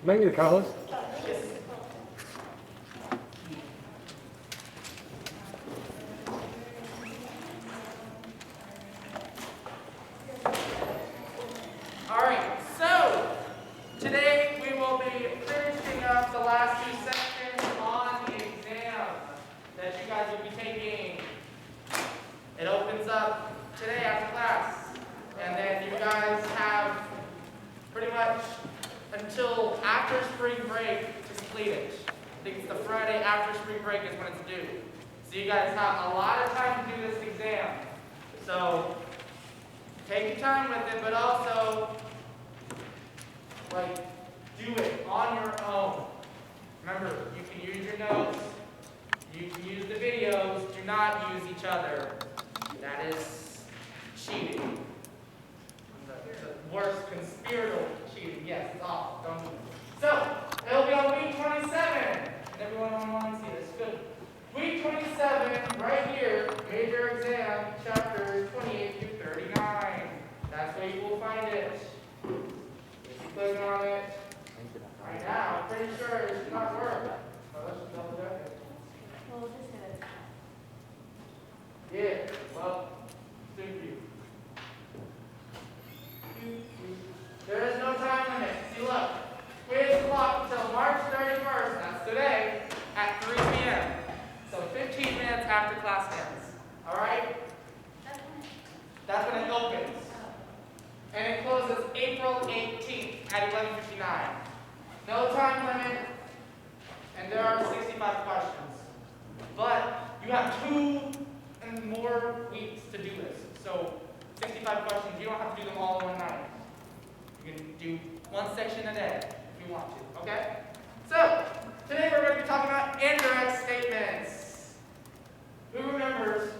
Make me the co-host. All right, so today we will be finishing up the last two sections on the exam that you guys will be taking. It opens up today after class, and then you guys have pretty much until after spring break to complete it. I think it's the Friday after spring break is when it's due. So you guys have a lot of time to do this exam. So take your time with it, but also do it on your own. Remember, you can use your notes, you can use the videos, do not use each other. That is cheating. The worst conspiratorial cheating. Yes, it's awful. Don't do it. So, it'll be on week 27. And everyone online see this. Good. Week 27, right here, major exam, chapters 28 through 39. That's where you will find it. If you click on it right now, I'm pretty sure it should not work. So let's just double check it. Well, we'll just hit it. Yeah, well, thank you. There is no time limit. See, look, quiz clock until March 31st, that's today, at 3 p.m. So 15 minutes after class ends. All right? That's when it opens. And it closes April 18th at 11:59. No time limit, and there are 65 questions. But you have 2 and more weeks to do this. So 65 questions, you don't have to do them all in one night. You can do one section a day if you want to, okay? So, today we're going to be talking about indirect statements. Who remembers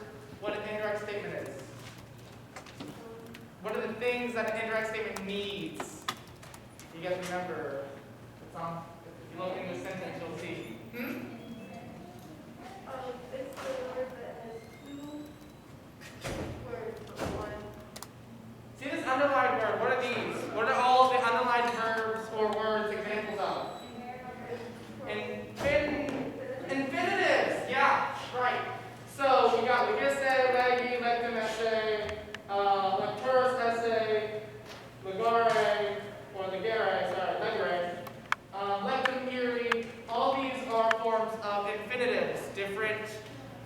what an indirect statement is? What are the things that an indirect statement needs? You guys remember? If you look in the sentence, you'll see. It's the word that has 2 words but 1. See this underlined word? What are these? What are all the underlined verbs or words examples of? Infinitives. Yeah, right. So we got legisse, legi, lectum, esse, lecturus, esse, legare, or legere, lectum, iri. All these are forms of infinitives, different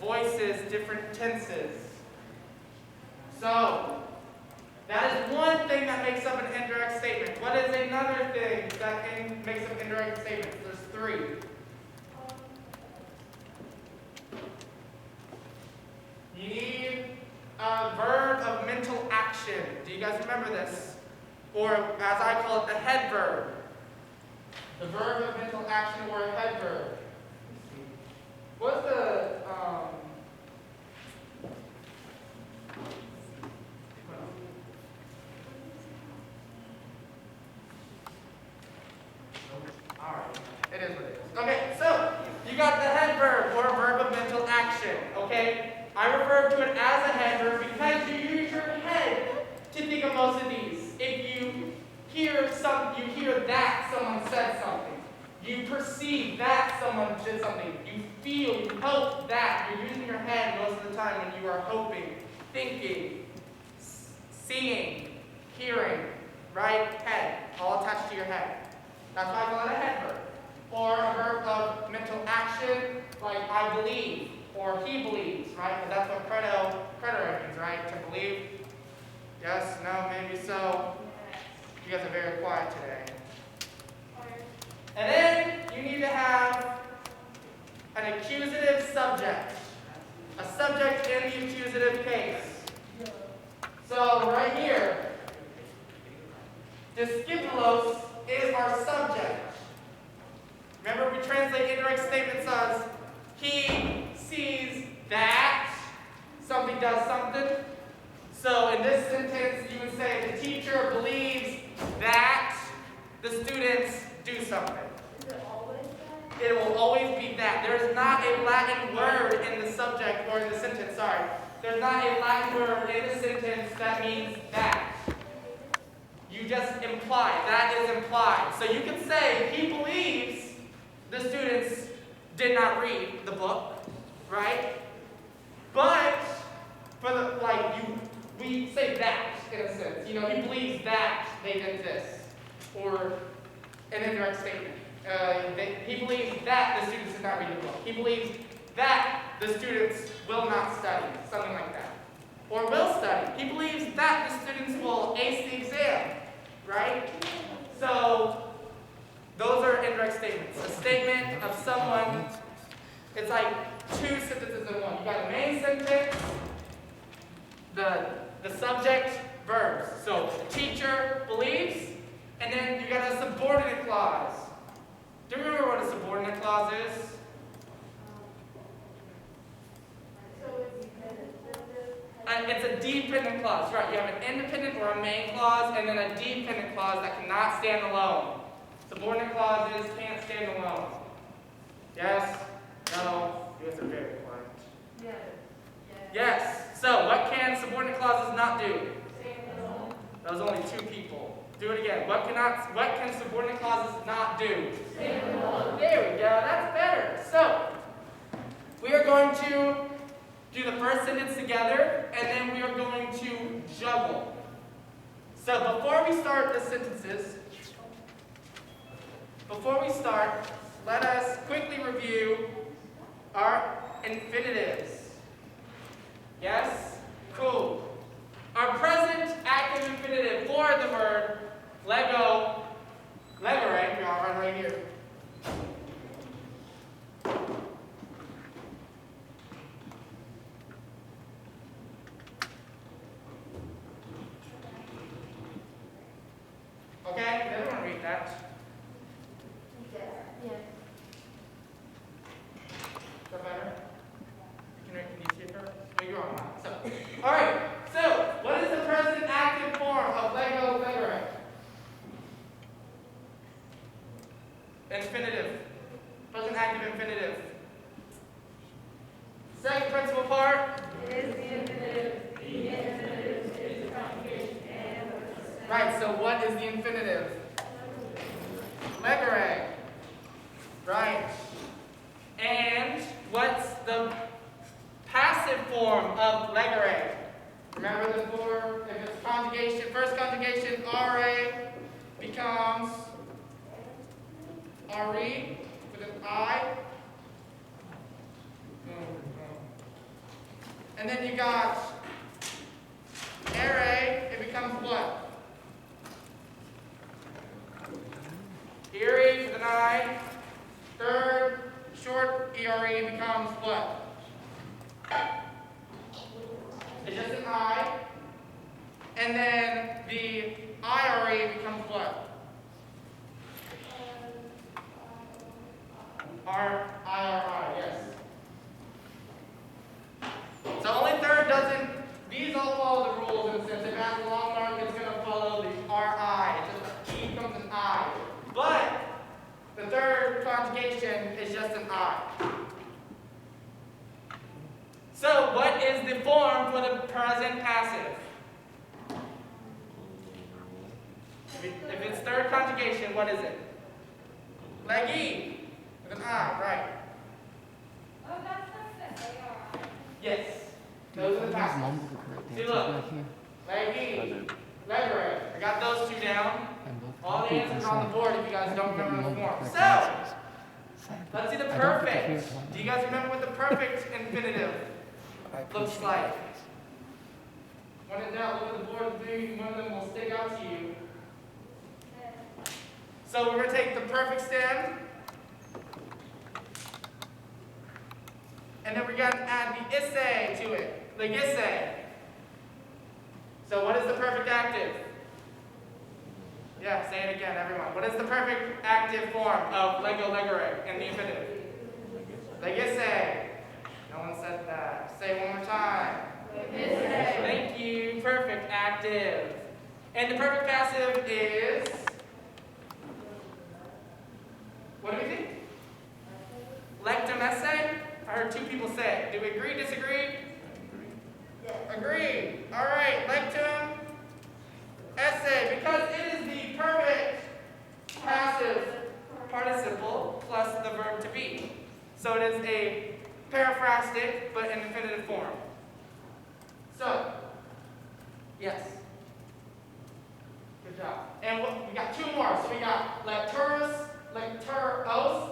voices, different tenses. So that is one thing that makes up an indirect statement. What is another thing that makes up indirect statements? There's 3. You need a verb of mental action. Do you guys remember this? Or as I call it, the head verb. The verb of mental action or a head verb. What's the Alright, it is what it is. Okay, so you got the head verb or a verb of mental action, okay? I refer to it as a head verb because you use your head to think of most of these. If you hear that someone said something, you perceive that someone did something, you feel, you hope that, you're using your head most of the time when you are hoping, thinking, seeing, hearing, right? Head, all attached to your head. That's why I call it a head verb. Or a verb of mental action, like I believe, or he believes, right? Because that's what credo means, right? To believe. Yes, no, maybe so. You guys are very quiet today. And then you need to have an accusative subject. A subject in the accusative case. So right here, Discipulos is our subject. Remember, we translate indirect statements as he sees that something does something. So in this sentence, you would say the teacher believes that the students do something. Is it always that? It will always be that. There is not a Latin word in the subject or in the sentence, sorry. There's not a Latin word in the sentence that means that. You you just imply. That is implied. So you can say he believes the students did not read the book, right? But for the we say that in a sense. You know, he believes that they did this, or an indirect statement. He believes that the students did not read the book. He believes that the students will not study, something like that. Or will study. He believes that the students will ace the exam, right? So, those are indirect statements. A statement of someone, it's like two sentences in one. You got a main sentence, the subject, verbs. So, teacher believes, and then you got a subordinate clause. Do you remember what a subordinate clause is? It's a dependent clause, right? You have an independent or a main clause, and then a dependent clause that cannot stand alone. Subordinate clauses can't stand alone. Yes? No? You guys are very quiet. Yes. Yes. So, what can subordinate clauses not do? That was only two people. Do it again. What can subordinate clauses not do? There we go. That's better. So, we are going to do the first sentence together, and then we are going to juggle. So, before we start the sentences, let us quickly review our infinitives. Yes? Cool. Our present active infinitive for the verb legere, we all run right here. Okay, did everyone read that? Yes. Is that better? Can you see it better? No, you're on mine. So, all right. So, what is the present active form of legere? Infinitive. Present active infinitive. Second principal part. Is the infinitive. The infinitive is the conjugation and the present. Right. So, what is the infinitive? Legere. Right. And what's the passive form of legere? Remember the four, if it's conjugation, first conjugation, RA becomes RE with an I. And then you got ere, it becomes what? Erie with an I. Third, short ERE becomes what? It's just an I. And then the IRE becomes what? IRI, yes. So only third doesn't, these all follow the rules in a sense. If it has a long mark, it's going to follow the RI. It's just E becomes an I. But the third conjugation is just an I. So what is the form for the present passive? If it's third conjugation, what is it? Leggy. With an I, right. Oh, that's like the ARI. Yes. Those are the passives. See, look. Leggy. Legere. I got those two down. All the answers are on the board if you guys don't remember the form. So, let's see the perfect. Do you guys remember what the perfect infinitive looks like? When in doubt, look at the board. Maybe one of them will stick out to you. So we're going to take the perfect stem, and then we're going to add the isse to it. Like isse. So what is the perfect active? Yeah, say it again, everyone. What is the perfect active form of legere in the infinitive? Like isse. No one said that. Say it one more time. Thank you. Perfect active. And the perfect passive is, what do we think? Lectum esse? I heard two people say it. Do we agree, disagree? Yes. Agree. All right, lectum esse, because it is So it is a paraphrastic, but in infinitive form. So, yes. Good job. And we got two more. So we got lecturos,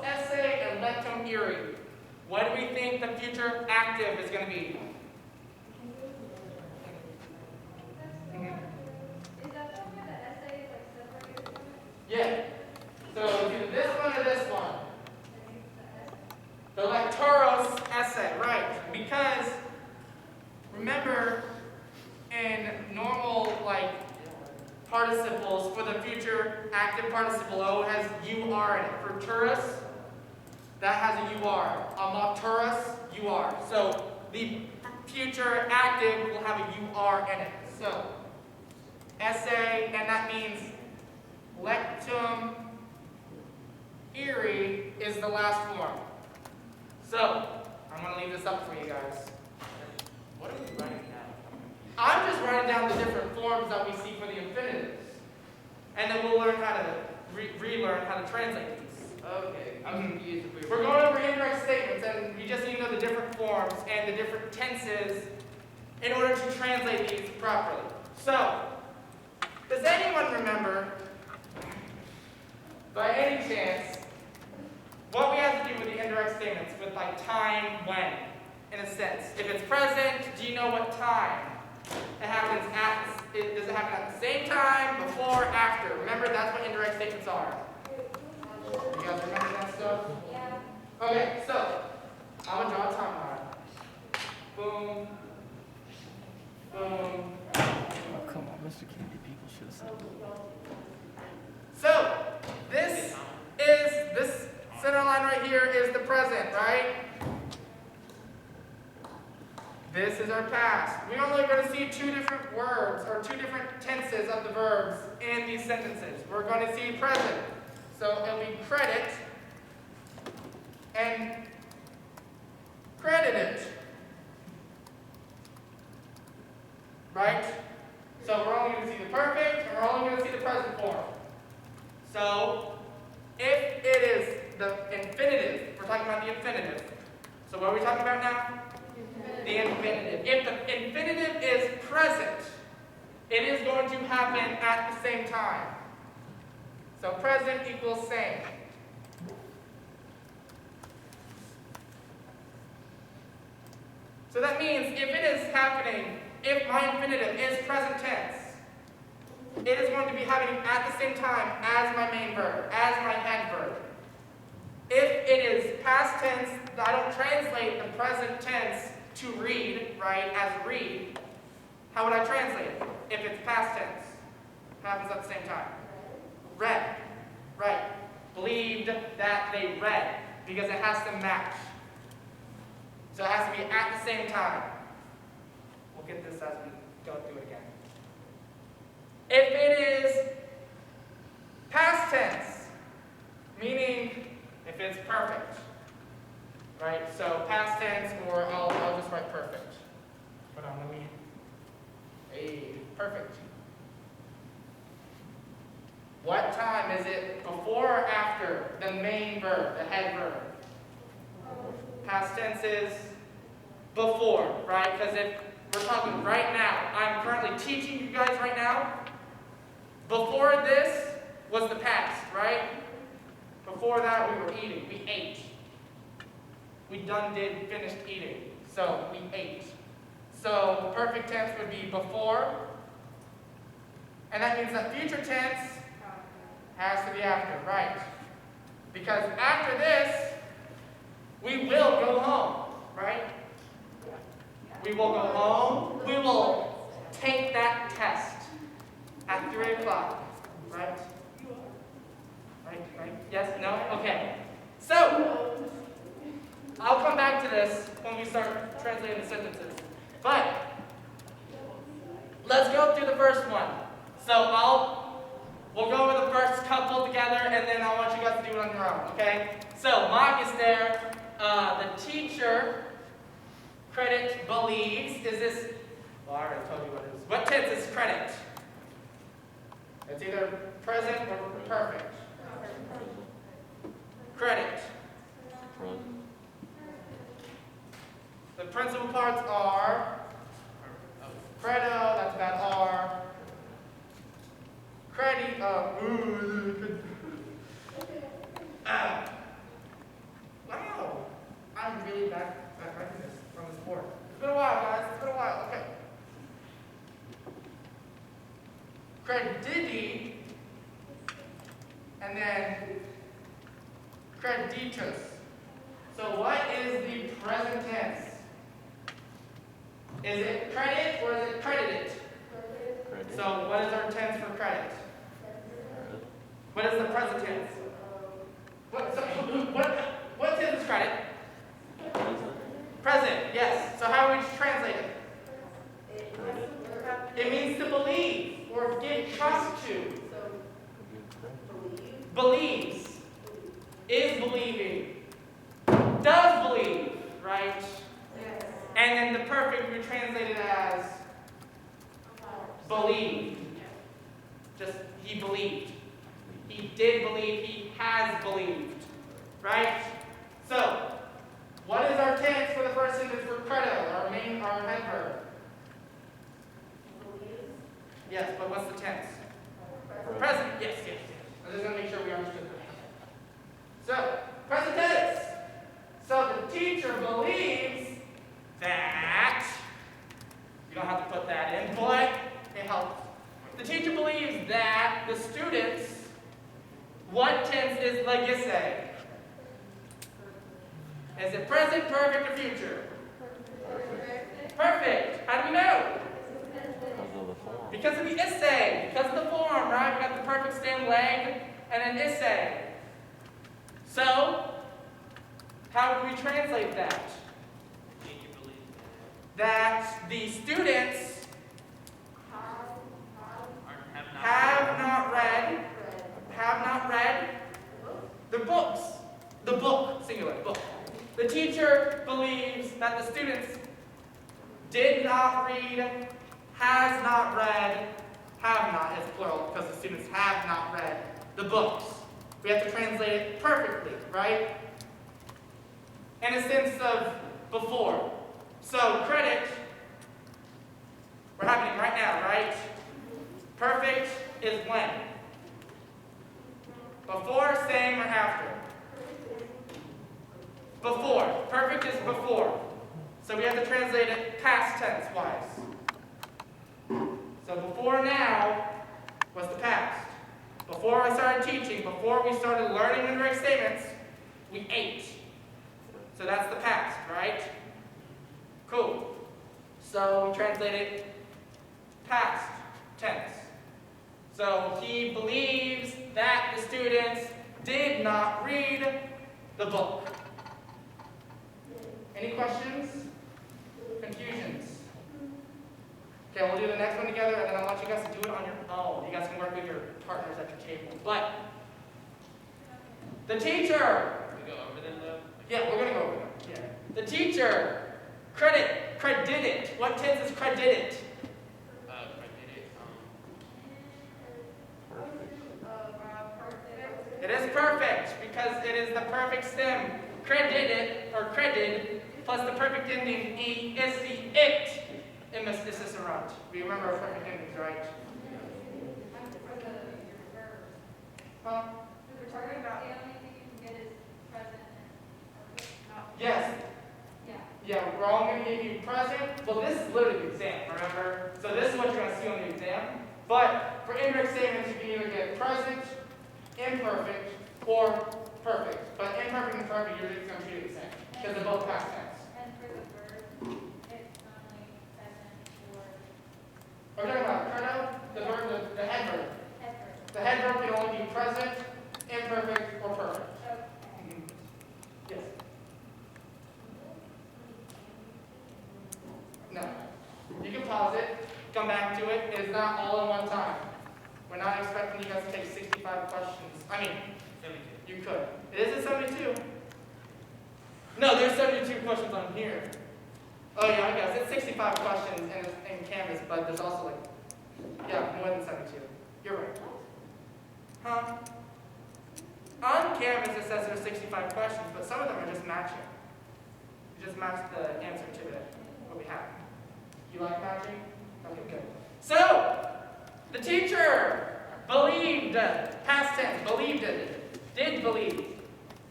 essay, and lectum iri. What do we think the future active is going to be? Is that the one where the essay is like separated from it? Yeah. So it's either this one or this one. I think it's the essay. The lecturos essay, right. Because remember, in normal participles, for the future active participle, O has UR in it. For turus, that has a UR. Amaturus, UR. So the future active will have a UR in it. So essay, and that means lectum iri is the last form. So I'm going to leave this up for you guys. What are you writing down? I'm just writing down the different forms that we see for the infinitives. And then we'll learn how to relearn how to translate these. Okay, I'm confused if We're going over indirect statements, and you just need to know the different forms and the different tenses in order to translate these properly. So, does anyone remember, by any chance, what we have to do with the indirect statements with time, when, in a sense? If it's present, do you know what time it happens at? Does it happen at the same time, before, after? Remember, that's what indirect statements are. You guys remember that stuff? Yeah. Okay, so I'm gonna draw a timeline. Boom. Boom. Oh, come on, Mr. Kennedy, people should have said So this center line right here is the present, right? This is our past. We're only going to see two different words or two different tenses of the verbs in these sentences. We're going to see present. So it'll be credit and credited. Right? So we're only going to see the perfect and we're only going to see the present form. So if it is the infinitive, we're talking about the infinitive. So what are we talking about now? The infinitive. If the infinitive is present, it is going to happen at the same time. So present equals same. So that means if it is happening, if my infinitive is present tense, it is going to be happening at the same time as my main verb, as my head verb. If it is past tense, I don't translate the present tense to read, right, as read. How would I translate it if it's past tense? It happens at the same time. Read, right. Believed that they read, because it has to match. So it has to be at the same time. We'll get this as we go through it again. If it is past tense, meaning if it's perfect, right? So past tense, or I'll just write perfect. Hold on, let me. Perfect. What time is it before or after the main verb, the head verb? Past tense is before, right? Because if we're talking right now, I'm currently teaching you guys right now. Before this was the past, right? Before that we were eating, we ate. We finished eating, so we ate. So perfect tense would be before, and that means that future tense has to be after, right? Because after this, we will go home, right? We will go home, we will take that test at 3 o'clock, right? Right? Yes? No? Okay. So, I'll come back to this when we start translating the sentences. But, let's go through the first one. So, we'll go over the first couple together, and then I want you guys to do it on your own, okay? So, mock is there. The teacher, credit, believes. Is this, well, I already told you what it is. What tense is credit? It's either present or perfect. Credit. principal parts are credo, that's about R. Credi, wow, I'm really bad at writing this from this board. It's been a while, guys. It's been a while. Okay. Credidi, and then creditus. So what is the present tense? Is it credit or is it credited? So what is our tense for credit? What is the present tense? What tense is credit? Present, yes. So how would you translate it? It means to believe or give trust to. Believes. Is believing. Does believe, right? Yes. And then the perfect we translate it as believed. Just he believed. He did believe. He has believed. Right? So, what is our tense for the first sentence for credo, our head verb? Yes, but what's the tense? Present. Yes. I'm just going to make sure we understood that. So, present tense. So the teacher believes that, you don't have to put that in, but it helps. The teacher believes that the students, what tense is legacy? Is it present, perfect, or future? Perfect. How do we know? Because of the essay, because of the form, right? We got the perfect stem leg and an essay. So, how do we translate that? That the students have not read the books. The book, singular, book. The teacher believes that the students did not read, has not read, have not is plural because the students have not read the books. We have to translate it perfectly, right? In a sense of before. So credit, we're happening right now, right? Perfect is when? Before, same, or after? Before. Perfect is before. So we have to translate it past tense wise. So before now was the past. Before I started teaching, before we started learning indirect statements, we ate. So that's the past, right? Cool. So we translate it past tense. So he believes that the students did not read the book. Any questions? Confusions? Okay, we'll do the next one together, and then I want you guys to do it on your own. You guys can work with your partners at your table. But the teacher. We go over them though? Yeah, we're gonna go over them. Yeah. The teacher credited. What tense is credited? It is perfect because it is the perfect stem. Credited or credid plus the perfect ending e is the it in the Cicerant. We remember our perfect endings, right? Huh? We're talking about the only thing you can get is present and not. Yes. Yeah. Yeah, we're all going to give you present. Well, this is literally the exam, remember? So this is what you're going to see on the exam. But for indirect statements, you can either get present, imperfect, or perfect. But imperfect and perfect, you're just going to treat it the same because they're both past tense. And for the verb, it's only present or We're talking about credo, the verb, the head verb. effort. The head verb can only be present, imperfect, or perfect. Okay. Yes. No. You can pause it, come back to it. It is not all in one time. We're not expecting you guys to take 65 questions. I mean, 72. You could. It is a 72. No, there's 72 questions on here. Oh yeah, I guess it's 65 questions in Canvas, but there's also like, yeah, more than 72. You're right. Huh? On Canvas it says there's 65 questions, but some of them are just matching. You just match the answer to what we have. You like matching? Okay, good. So, the teacher believed, past tense, believed it, did believe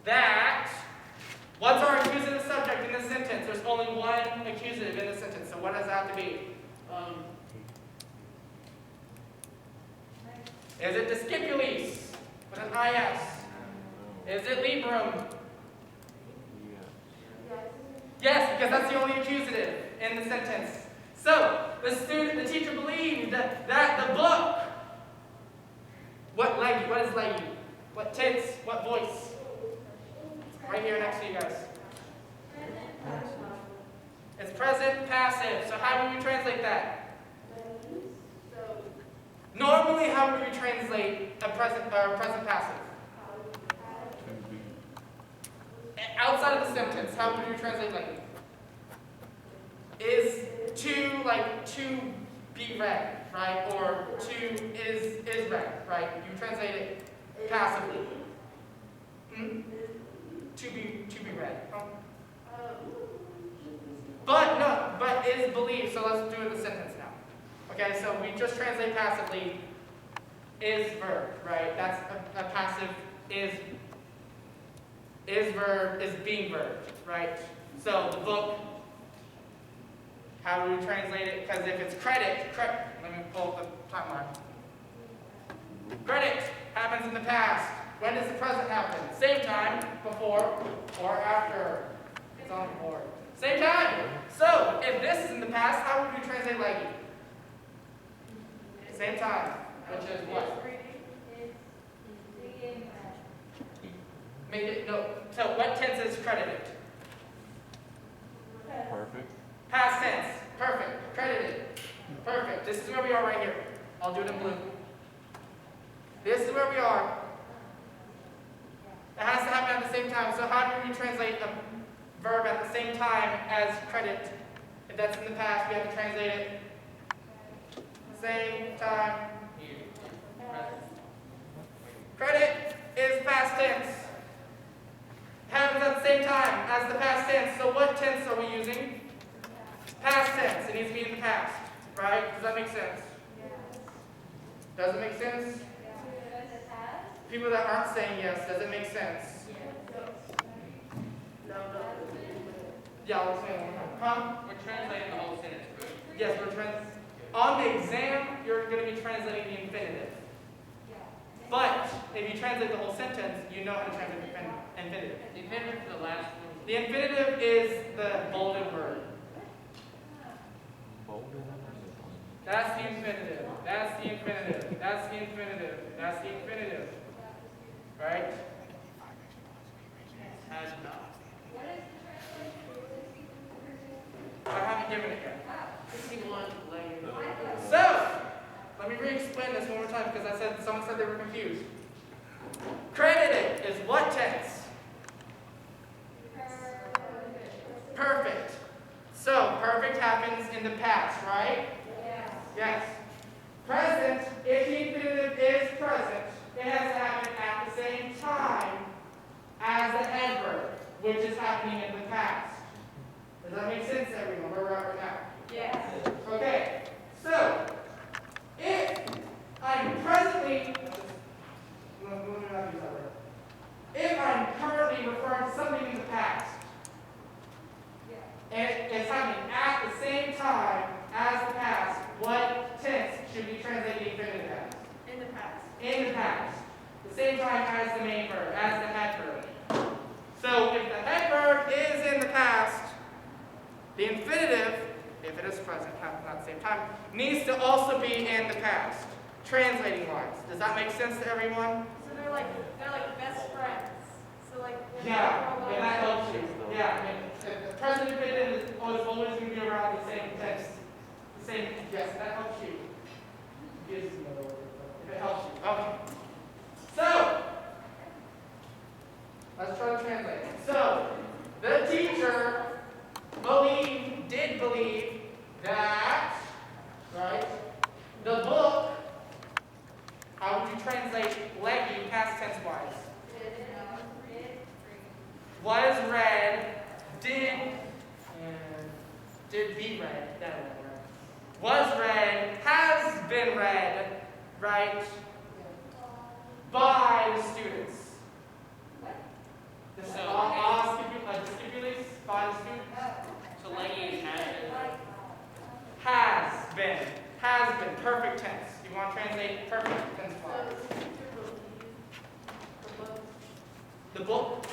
that, what's our accusative subject in this sentence? There's only one accusative in this sentence, so what does that have to be? Is it discipules with an IS? Is it librum? Yes, because that's the only accusative in the sentence. So, the teacher believed that the book, what is leggy? What tense? What voice? Right here next to you guys. It's present passive. So how would we translate that? Normally, how would we translate a present passive? Outside of the sentence, how would we translate like? Is to be read, right? Or to is read, right? You translate it passively. To be read. But is believed. So let's do the sentence now. Okay, so we just translate passively. Is verb, right? That's a passive is verb is being verb, right? So the book. How do we translate it? Because if it's credit, let me pull up the timeline. Credit happens in the past. When does the present happen? Same time, before or after. It's on the board. Same time. So if this is in the past, how would we translate leggy? Same time, which is what? Make it no. So what tense is credited? Perfect. Past tense. Perfect. Credited. Perfect. This is where we are right here. I'll do it in blue. This is where we are. It has to happen at the same time. So how do we translate a verb at the same time as credit? If that's in the past, we have to translate it same time. Credit is past tense. Happens at the same time as the past tense. So what tense are we using? Past tense. It needs to be in the past, right? Does that make sense? Does it make sense? People that aren't saying yes, does it make sense? Yeah, I'll say it one more time. Huh? We're translating the whole sentence. Yes, on the exam, you're going to be translating the infinitive. But if you translate the whole sentence, you know how to translate the infinitive. The infinitive for the last one. The infinitive is the bolded word. That's the infinitive. That's the infinitive. That's the infinitive. That's the infinitive. Right? Has not. I haven't given it yet. 61 later. So, let me re-explain this one more time because someone said they were confused. Credited is what tense? Perfect. So, perfect happens in the past, right? Yes. Present, if the infinitive is present, it has to happen at the same time as the adverb, which is happening in the past. Does that make sense, everyone, where we're at right now? Yes. Okay, so, if I'm presently, if I'm currently referring to something in the past, and it's happening at the same time as the past, what tense should we translate the infinitive as? In the past. In the past. The same time as the main verb, as the head verb. So if the head verb is in the past, the infinitive, if it is present, happens at the same time, needs to also be in the past. Translating lines. Does that make sense to everyone? So they're like best friends. So like Yeah, and that helps you. Yeah, if the present infinitive is always going to be around the same text. The same, yes, that helps you. If it helps you. Okay. So, let's try to translate. So, the teacher did believe that, right, the book, how would you translate leggy past tense wise? Was read, did read, that won't work. Was read, has been read, right, by the students. This stipulates by the students. So leggings Has been, perfect tense. You want to translate perfect tense clause. The book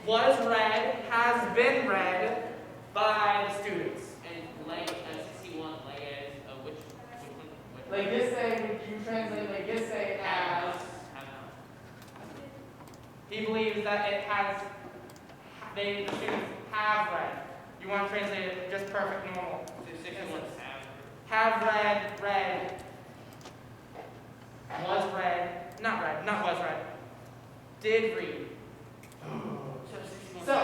was read, has been read by the students. and leg 61 leg which one? Legisse, you translate legisse as, he believes that it has, the students have read. You want to translate it just perfect, normal. So 61 Have read, was read, not was read, did read. So,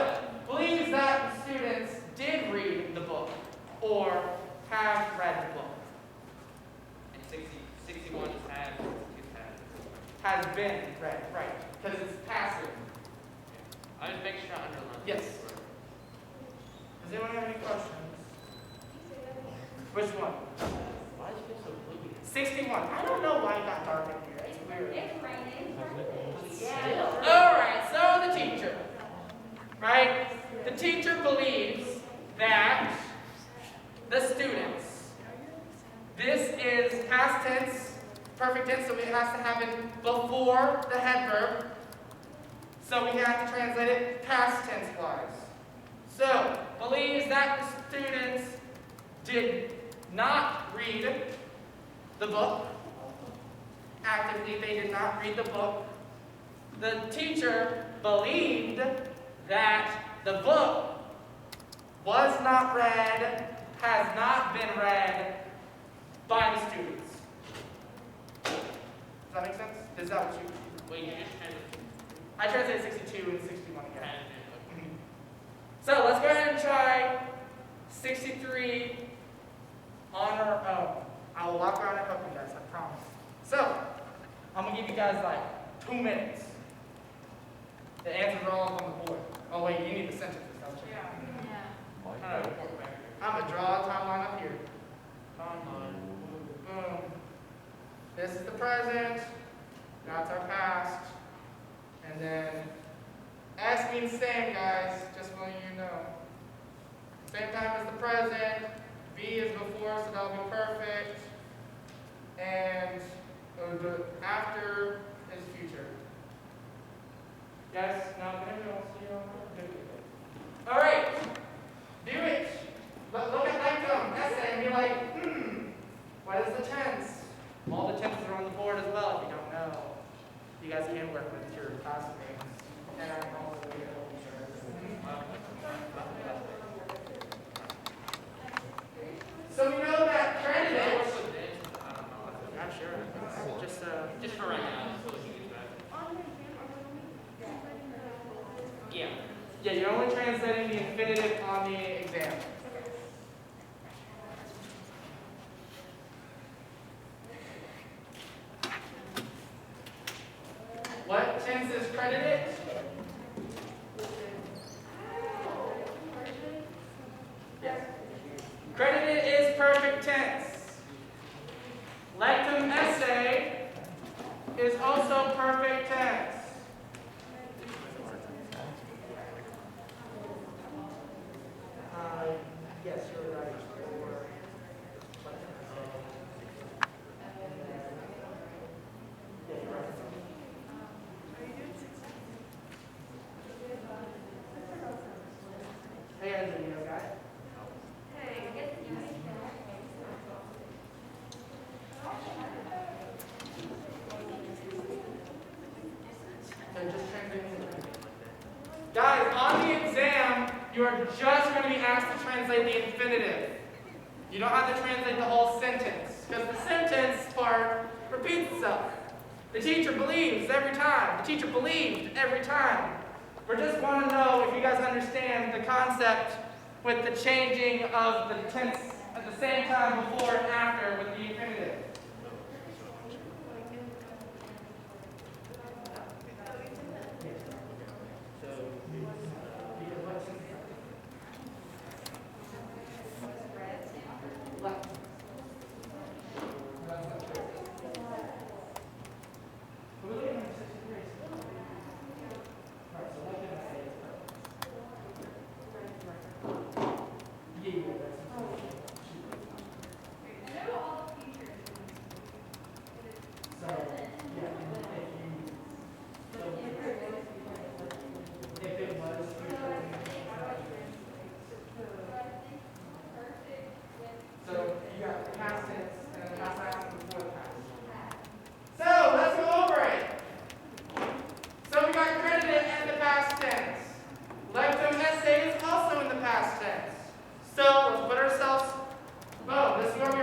believes that the students did read the book or have read the book. And 61 is have, 62 is Has been read, right, because it's passive. I was making sure I underlined. Yes. Does anyone have any questions? Which one? Why is it so blue? 61. I don't know why it got dark in here. It's weird. Yeah. Alright, so the teacher. Right? The teacher believes that the students. This is past tense, perfect tense, so it has to happen before the head verb. So we have to translate it past tense wise. So, believes that the students did not read the book. Actively, they did not read the book. The teacher believed that the book was not read, has not been read by the students. Does that make sense? Is that what you? Wait, you just translated. I translated 62 and 61 again. Okay. So let's go ahead and try 63 on our own. I will walk around and help you guys, I promise. So, I'm going to give you guys like 2 minutes. The answers are all on the board. Oh wait, you need the sentences, don't you? Kind of report back. I'm going to draw a timeline up here. Timeline. Boom. This is the present. That's our past. And then S means same, guys, just letting you know. Same time as the present. B is before, so that'll be perfect. And the after is future. Yes? No? Maybe I'll see you on the All right. Do it. Look at them, essay, and be like, what is the tense? All the tenses are on the board as well if you don't know. You guys can work with your classmates. And I'm also going to help you sure. So we know that credited. I'm not sure. Just for right now. Yeah. Yeah, you're only translating the infinitive on the exam. What tense is credited? Yes. Credited is perfect tense. Lectum esse is also perfect tense. Yes, you're right. Hey, guys, are you okay? So just guys, on the exam, you are just going to be asked to translate the infinitive. You don't have to translate the whole sentence, because the sentence part repeats itself. The teacher believes every time. The teacher believed every time. We just want to know if you guys understand the concept with the changing of the tense at the same time before and after with the infinitive.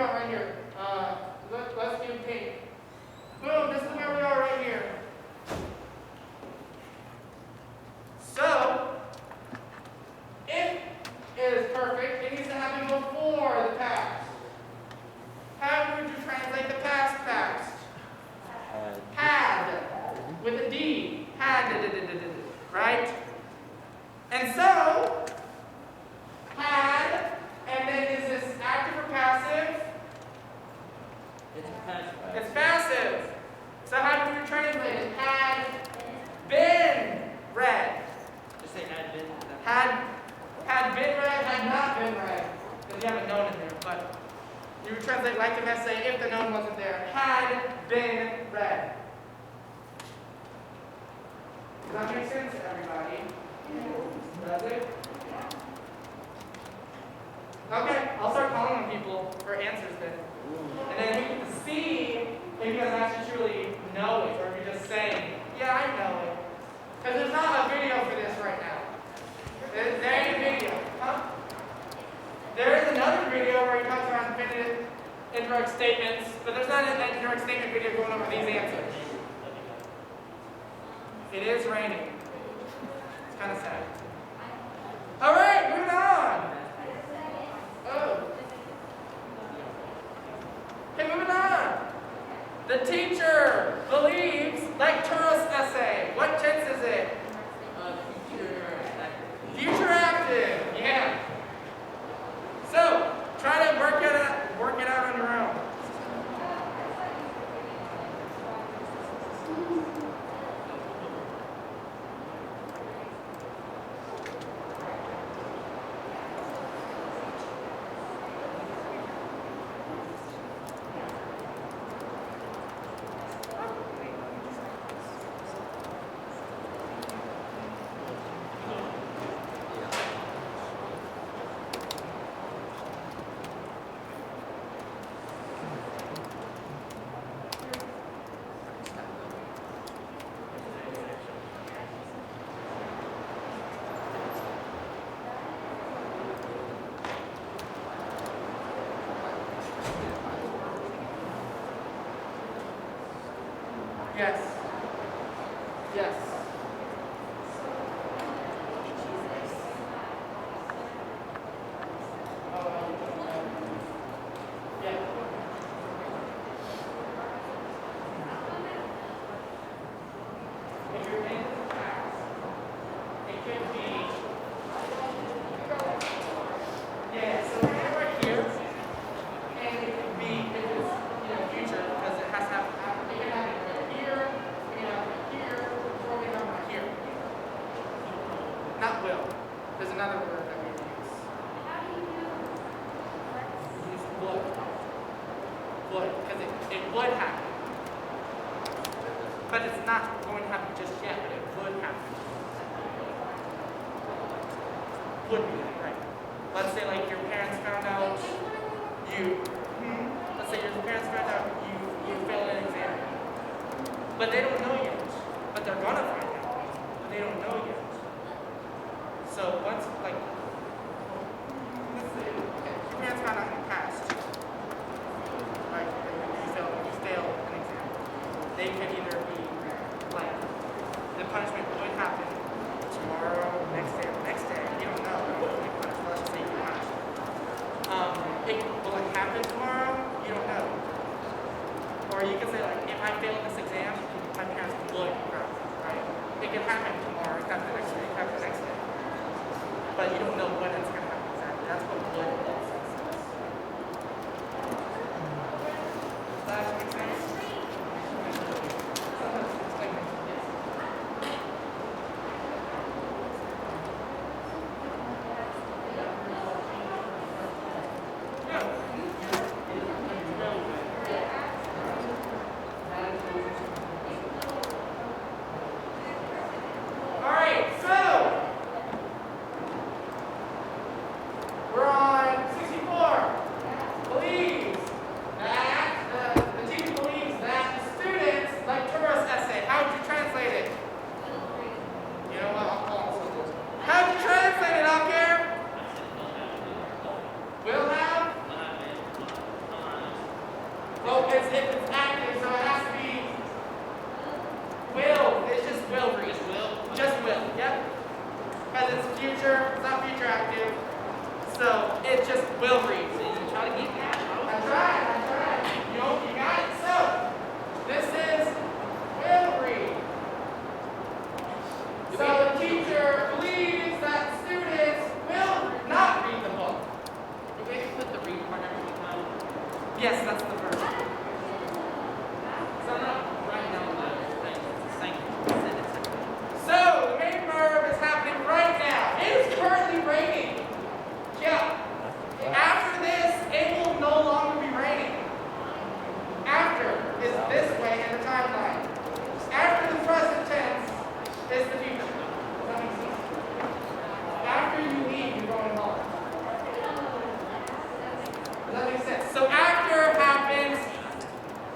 are right here. Let's do pink. Boom, this is where we are right here. So, if it is perfect, it needs to happen before the past. How would you translate the past past? Had. With a D. Had. Right? And so, had, and then is this active or passive? It's passive. It's passive. So how do we translate it? Had been read. Just say had been. Had been read, had not been read. Because you have a noun in there, but you would translate like the essay if the noun wasn't there. Had been read. Does that make sense, everybody? Does it? Okay, I'll start calling on people for answers then. And then we get to see if you guys actually truly know it, or if you're just saying, yeah, I know it. Because there's not a video for this right now. There ain't a video. Huh? There is another video where he talks about definitive indirect statements, but there's not an indirect statement video going over these answers. It is raining. It's kind of sad. All right, moving on. Oh. Okay, moving on. The teacher believes lecturous essay. What tense is it? Future active. Yeah. So try to work it out on your own. Yes. Yes. Yeah. If you're in the past, it could be. Yeah, so we're right here, and it could be if it's future because it has to have. It can happen right here, it can happen here, or it can happen right here. Not will. There's another word that we use. We use would. Would, because it would happen. But it's not going to happen just yet, but it would happen. Would be, right. Let's say like your parents found out let's say your parents found out you failed an exam. But they don't know yet. But they're gonna find out. But they don't know yet. So once like let's say your parents found out in the past. Right, you failed an exam. They could either be like the punishment would happen tomorrow, next day, or next day. You don't know. Let's just say you're punished. Will it happen tomorrow? You don't know. Or you could say like, if I fail this exam, my parents would ground me, right? It can happen tomorrow, it can happen the next day, it can happen the next day. But you don't know when it's going to happen exactly. That's what would is. Does that make sense? All right, so we're on it's active, so it has to be will. It's just will read. Just will? Just will. Yep. Because it's future. It's not future active. So it's just will read. So you try to get that? That's right. That's right. You got it. So this is will read. So the teacher believes that students will not read the book. Do we put the read part every time? Yes, that's the verb. So I'm not writing down the thing. It's the same sentence. So the main verb is happening right now. It is currently raining. Yeah. After this, it will no longer be raining. After is this way in the timeline. After the present tense is the future. Does that make sense? After you leave, you're going home. Does that make sense? So after happens,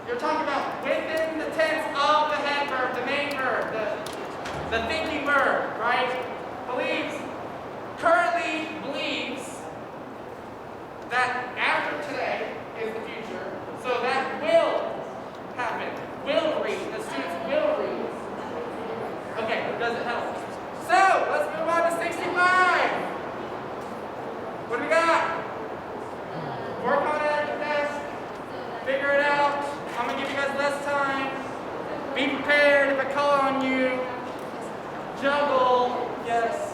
you're talking about within the tense of the head verb, the main verb, the thinking verb, right? Believes, currently believes that after today is the future, so that will happen. Will read. The students will read. Okay, does it help? So, let's move on to 65. What do we got? Work on it at your desk. Figure it out. I'm going to give you guys less time. Be prepared if I call on you. Juggle. Yes.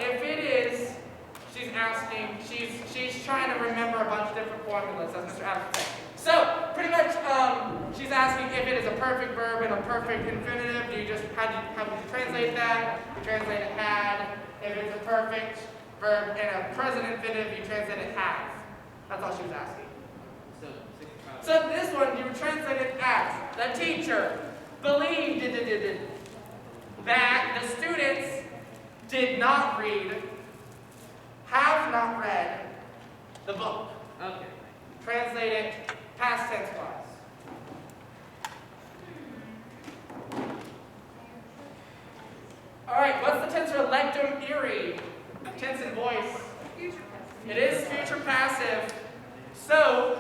If it is, she's asking, she's trying to remember a bunch of different formulas, as Mr. Adams said. So, pretty much, she's asking if it is a perfect verb and a perfect infinitive. How would you translate that? You translate it had. If it's a perfect verb and a present infinitive, you translate it has. That's all she was asking. So this one, you translate it as the teacher believed that the students did not read, have not read the book. Okay. Translate it past tense wise. Alright, what's the tense for lectum iri? Tense in voice. It is future passive. So,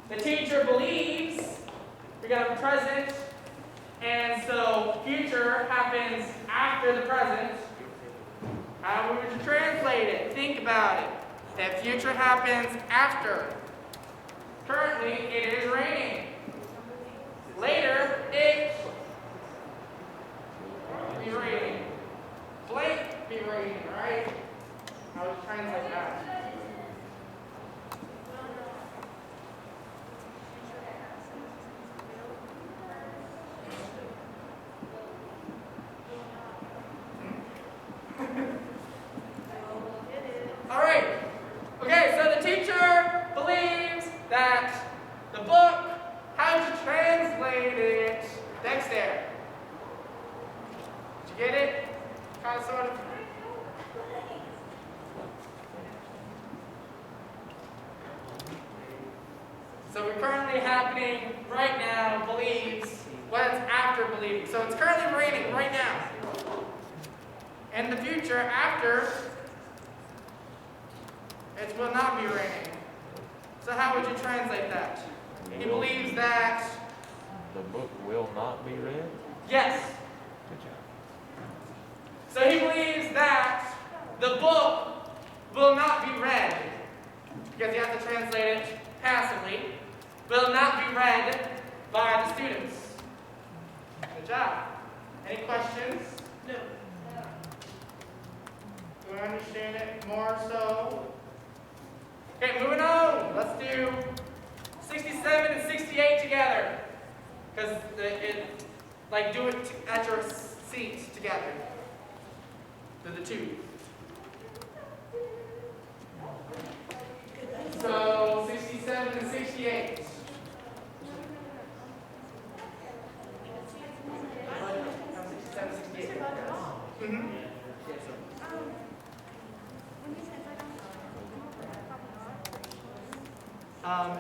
the teacher believes we got a present, and so future happens after the present. How would you translate it? Think about it. That future happens after. Currently, it is raining. Later, it be raining. Blank be raining, right? How would you translate that? All right. Okay, so the teacher believes that the book, how to translate it. Next there. Did you get it? Kind of, sort of. So we're currently happening right now, believes, what's after believing. So it's currently raining right now. In the future, after, it will not be raining. So how would you translate that? He believes that... The book will not be read? Yes. Good job. So he believes that the book will not be read, because you have to translate it passively, will not be read by the students. Good job. Any questions? No. Do I understand it more so? Okay, moving on. Let's do 67 and 68 together. Because like do it at your seat together. Do the two. So 67 and 68. Mm-hmm.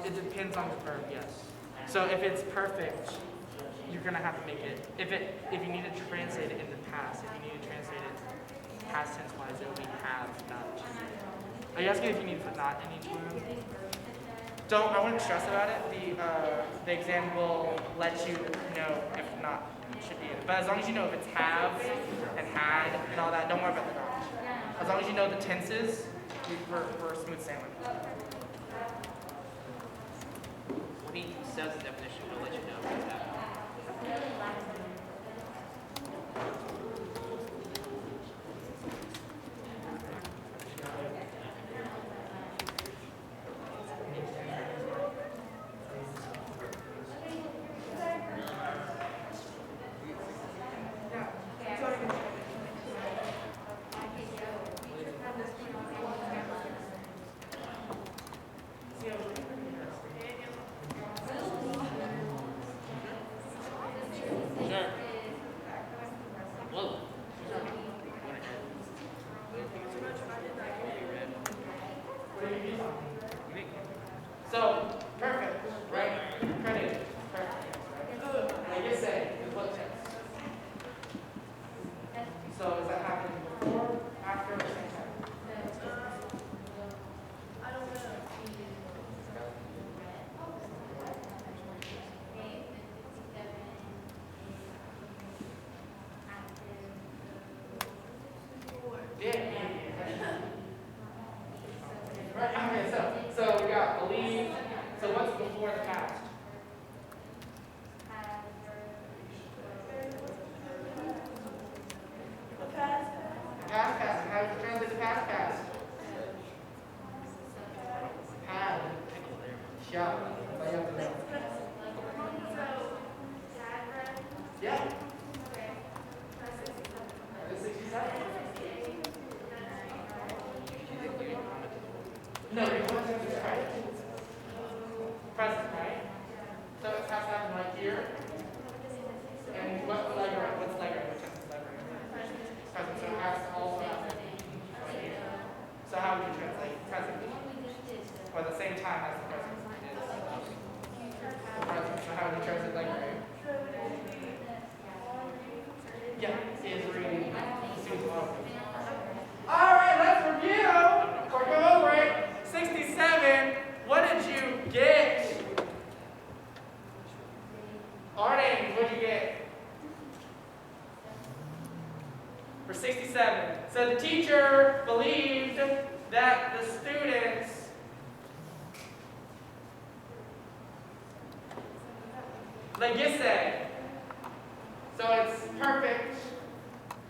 It depends on the verb, yes. So if it's perfect, you're gonna have to make it. If you need to translate it in the past, if you need to translate it past tense wise, it will be have, not. Are you asking if you need to put not in each word? I wouldn't stress about it. The exam will let you know if not should be in. But as long as you know if it's have and had and all that, don't worry about the not. As long as you know the tenses, we're smooth sailing. When he says the definition, we'll let you know if it's happening. Sure. Well, So, perfect, right? Credit, perfect. Like you say, is what tense? So, is that happening before, after, or same time? Yeah. Right, okay, so we got believe. So what's before the past? Past. How do you translate the past? Had. Shall. But you have to know. Yeah. That is 67. No, your context is present. Present, right? So it has to happen right here. And what's Legray? What tense is Legray? Present. So it has to also happen right here. So how would you translate present? Or at the same time as the present is present. So how would you translate Legray? Yeah, is reading. All right, let's review or go over it. 67. What did you get? 67. So the teacher believed that the students legisse. So it's perfect,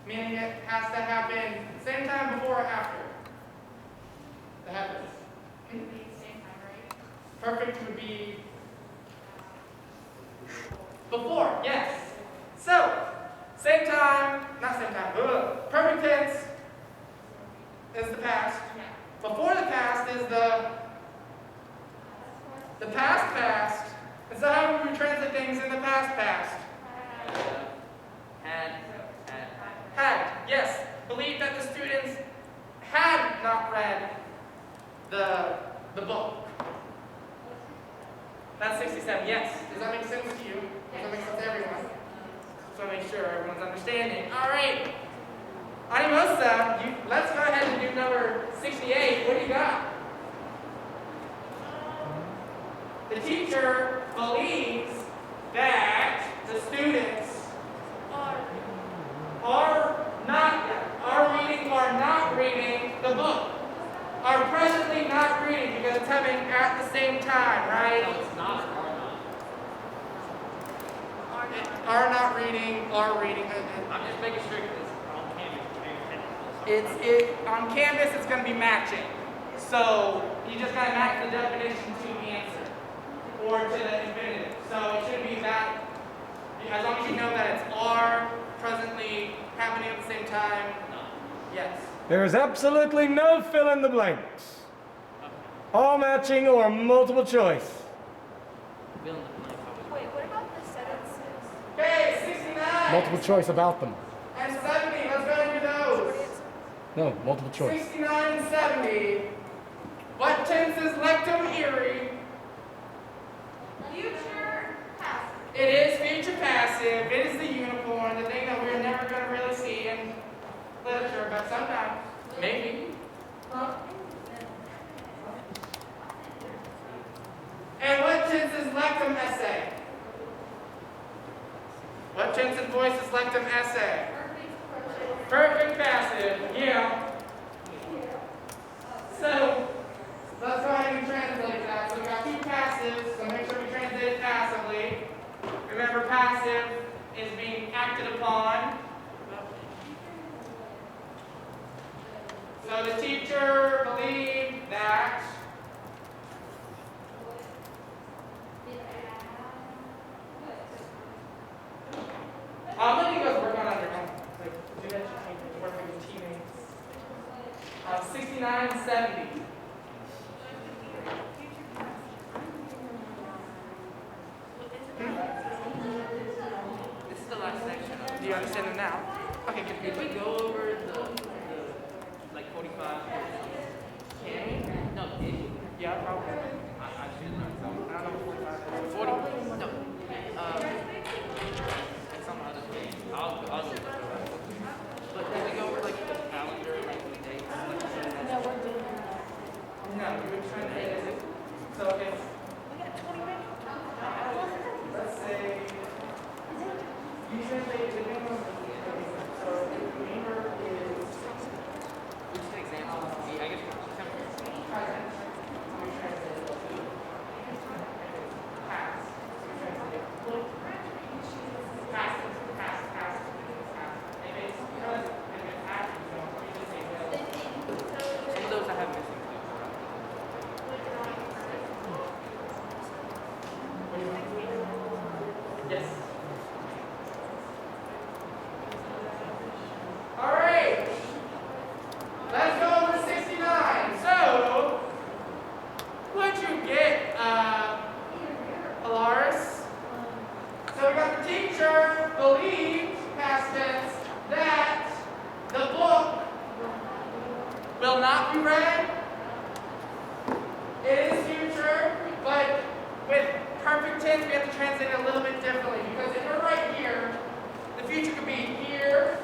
meaning it has to happen same time before or after. The happens. Perfect would be before, yes. So, same time, not same time, perfect tense is the past. Before the past is the past. And so how would we translate things in the past? Had, yes. Believed that the students had not read the book. That's 67, yes. Does that make sense to you? Does that make sense to everyone? Just want to make sure everyone's understanding. All right. Animosa, let's go ahead and do number 68. What do you got? The teacher believes that the students are not reading the book. Are presently not reading because it's happening at the same time, right? No, it's not Are not reading, are reading. I'm just making sure because on campus, On Canvas, it's going to be matching. So you just got to match the definition to the answer or to the infinitive. So it should be that, as long as you know that it's are presently happening at the same time. Yes. There is absolutely no fill in the blanks. All matching or multiple choice. fill in the blank. Wait, what about the sentences? Okay, 69. Multiple choice about them. And 70. Let's go ahead and do those. No, multiple choice. 69 and 70. What tense is lectum iri? Future passive. It is future passive. It is the unicorn, the thing that we're never going to really see in literature, but sometimes, maybe. And what tense is lectum essay? What tense and voice is lectum essay? Perfect passive, yeah. So, let's go ahead and translate that. So we got two passives, so make sure we translate it passively. Remember, passive is being acted upon. So the teacher believed that let you guys work on it on your own. Like, do that, work with your teammates. 69 and 70. This is the last section. Do you understand it now? Okay, good, Did good. we go over the like 45? Can we? No, did you? Yeah, probably. I should know. I don't know, 45. 40. No. And some other thing. I'll do it. But did we go over like the calendar, like the dates? No, we're doing that. No, you would translate it. So it's, We got 20 minutes. let's say, you translate the name of so the remainder is Which is an example? I guess present. We translate it to past. We translate it to past. If it's present, if it's active, we just say will. some of those I have missing too. What do you want? Yes. All right. Let's go over 69. So, what'd you get, Alaris? So we got the teacher believed, past tense, that the book will not be read. It is future, but with perfect tense, we have to translate it a little bit differently because if we're right here, the future could be here,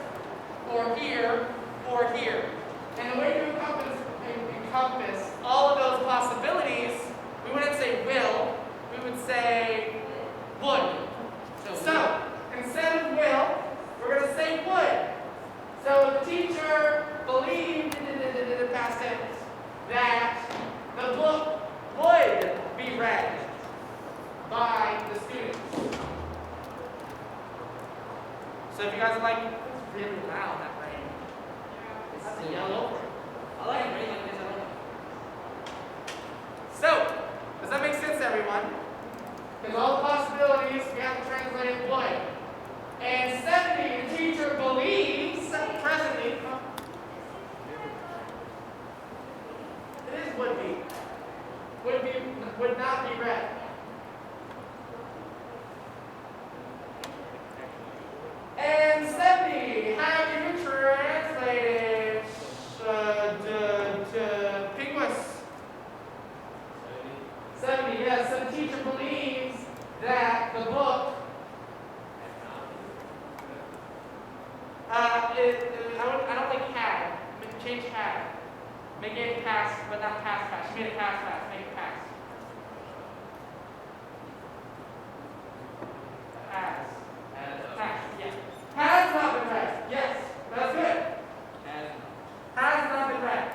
or here, or here. And the way to encompass all of those possibilities, we wouldn't say will, we would say would. So instead of will, we're going to say would. So the teacher by the students. So if you guys are like, it's really loud, that rain. It's yellow. I like it rain like this. I like it. So, does that make sense, everyone? Because all the possibilities, we have to translate it would. And 70, the teacher believes, presently, it is would be. Would not be read. And 70, have you translated Pinguis? 70, yes. So the teacher believes that the book, I don't think had. Change had. Make it past, but not past past. She made it past past. Make it past. Has. Past, yeah. Has not been read. Yes, that's good. Has not been read.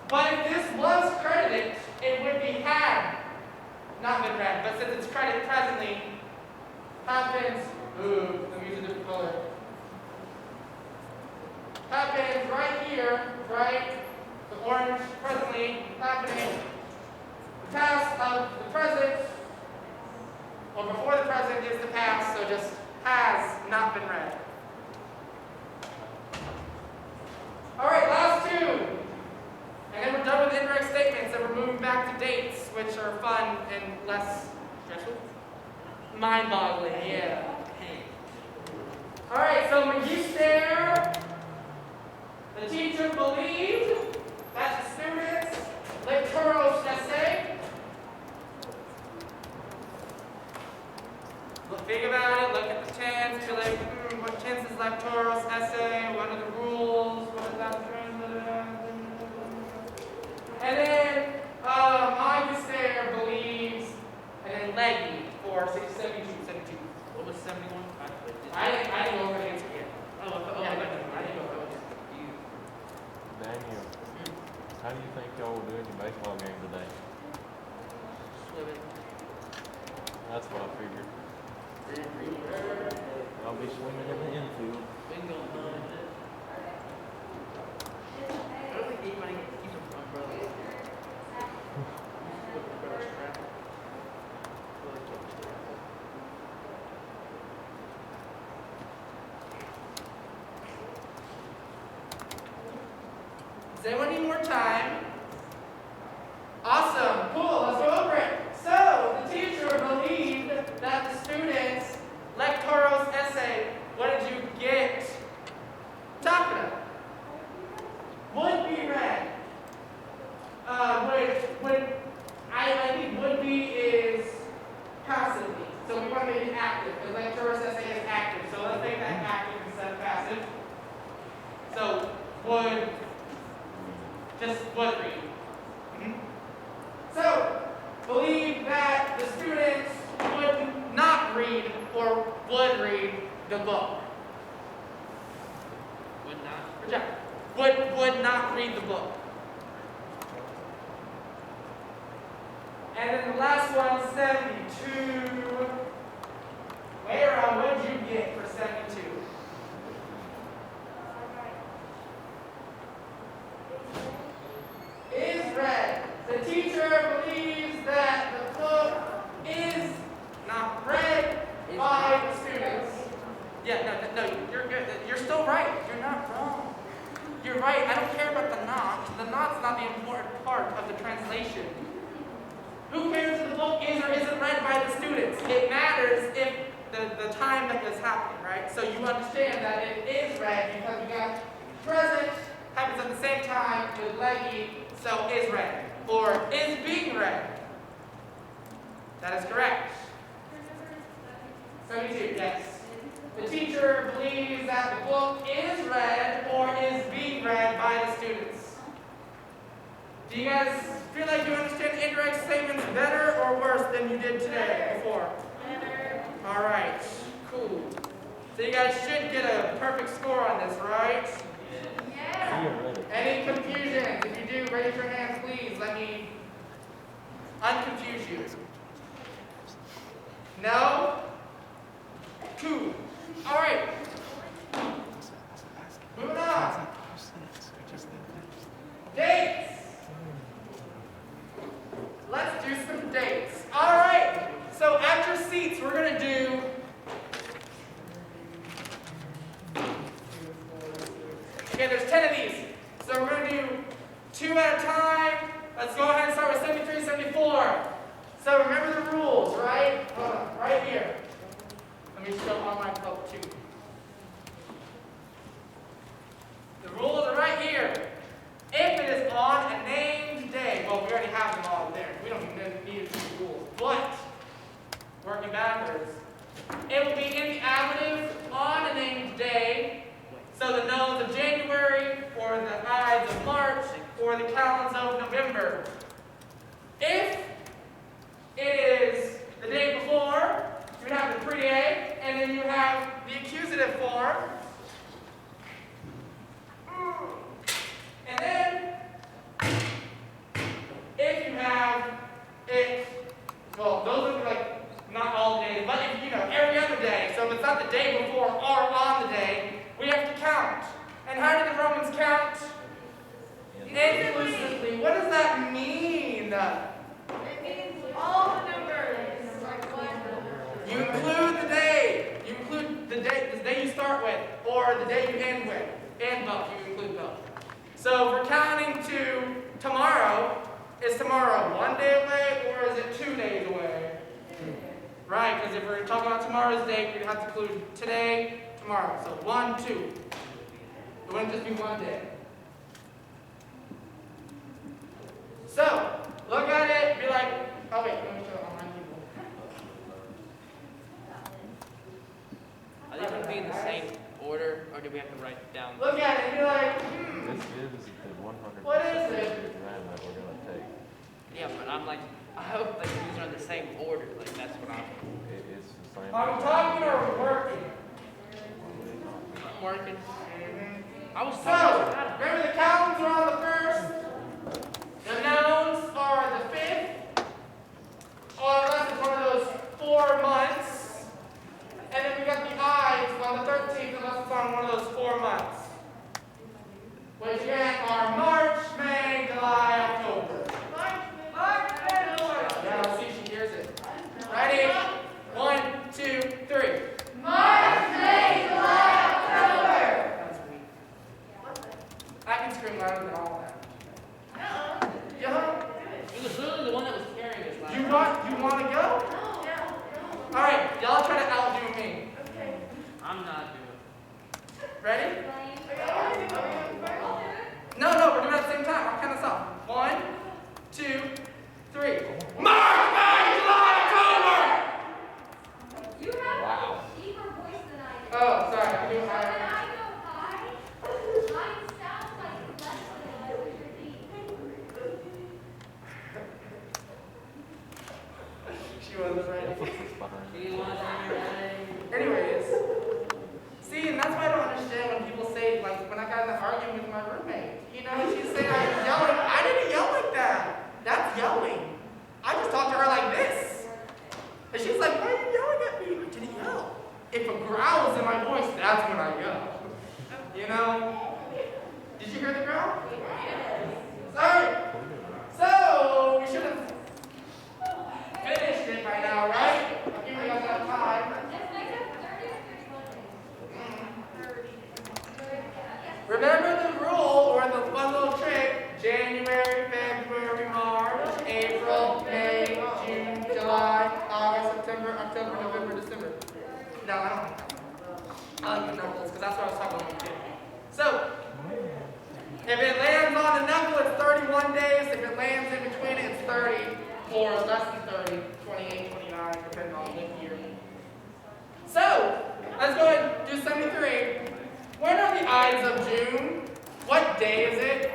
But if this was credited, it would be had not been read. But since it's credited presently, happens. Ooh, let me use a different color. Happens right here, right? The orange presently happening. The past of the present, or before the present is the past, so just has not been read. All right, last two. And then we're done with indirect statements, and we're moving back to dates, which are fun and less stressful. Mind-boggling, yeah. All right, so Magister, the teacher believed that the students lecturos essay. Think about it, look at the tense, be like, what tense is lecturos essay? What are the rules? What is that? And then Magister believes, and then Leggy for 72. What was 71? I didn't go over the answer yet. Oh, Yeah, I I didn't go over it. Daniel, how do you think y'all will do in your baseball game today? Swimming. That's what I figured. I'll be swimming in the infield. Bingo, no. I don't think anybody can keep an umbrella. Does anyone need more time? Awesome, cool, let's go over it. So, the teacher believed that the students' lectoros essay, what did you get? Takana. Would be read. I think would be is passively. So we want to make it active, because lectoros essay is active. So let's make that active instead of passive. So, would. Just would read. So, believe that the students would not read or would read the book. Would not. Reject. Would not read the book. And then the last one, 72. Where would you get for 72? Is read. The teacher believes that the book is not read by the students. Yeah, no, you're good. You're still right. You're not wrong. You're right. I don't care about the not. The not's not the important part of the translation. Who cares if the book is or isn't read by the students? It matters if the time that is happening, right? So you understand that it is read because we got present happens at the same time with leggy, so is read or is being read. That is correct. 72, yes. The teacher believes that the book is read or is being read by the students. Do you guys feel like you understand indirect statements better or worse than you did today before? Better. All right, cool. So you guys should get a perfect score on this, right? Yeah. You read it. Any confusions? If you do, raise your hands, please. Let me unconfuse you. No? Cool. All right. Moving on. Dates. Let's do some dates. All right. So at your seats, we're going to do okay, there's 10 of these. So we're going to do 2 at a time. Let's go ahead and start with 73, 74. So remember the rules, right? Hold on, right here. Let me show online club too. The rules are right here. If it is on a named day, well, we already have them all there. We don't even need these rules. But, working backwards, it will be in the ablative on a named day. So the nones of January, or the ides of March, or the calends of November. If it is the day before, you have the pre-A, and then you have the accusative form. And then, if you have it, well, those would be like not all days, but if, you know, every other day. So if it's not the day before or on the day, we have to count. And how did the Romans count? Inclusively. What does that mean? It means all the numbers. You include the day. You include the day you start with, or the day you end with. And both. You include both. So if we're counting to tomorrow, is tomorrow 1 day away, or is it 2 days away? Right, because if we're talking about tomorrow's date, we'd have to include today, tomorrow. So 1, 2. It wouldn't just be 1 day. So, look at it, be like, oh wait, let me show online people. Are they going to be in the same order, or do we have to write it down? Look at it and be like, This is the 100 What is it? exam that we're going to take. Yeah, but I'm like, I hope like these are in the same order. Like that's what I'm It's the same. are we talking or working? working. I was So, talking. remember the calends are on the 1st, the nouns are the 5th, or unless it's one of those 4 months, and then we got the ides on the 13th, unless it's on one of those 4 months, which again are March, May, July, October. Yeah, let's see if she hears it. Ready? 1, 2, 3. March, May, July, October. That's weak. I can scream louder than all that. Yeah. It was literally the one that was carrying us last You time. want to go? All right, y'all try to outdo me. I'm not doing it. Ready? No, we're doing it at the same time. I'll count us off. 1, 2, 3. March, May, July, October. You have Wow. a deeper voice than I do. Oh, sorry. I do When higher. I go high, mine sounds like less than a measure deep. She wasn't ready. She wasn't ready. Anyways, see, and that's why I don't understand when people say, like, when I got in the argument with my roommate, you know, she's saying I was yelling. I didn't yell like that. That's yelling. I just talked to her like this. And she's like, why are you yelling at me? I didn't yell. If a growl is in my voice, that's when I yell. You know? Did you hear the growl? Sorry. So, we should have finished it by now, right? I'll give you guys enough time. Remember the rule or the fun little trick: January, February, March, April, May, June, July, August, September, October, November, December. No, I don't like that one. I like the knuckles because that's what I was talking about. So, if it lands on the knuckle, it's 31 days. If it lands in between, it's 30 or less than 30, 28, 29, depending on leap year. So, let's go ahead and do 73. When are the Ides of June? What day is it?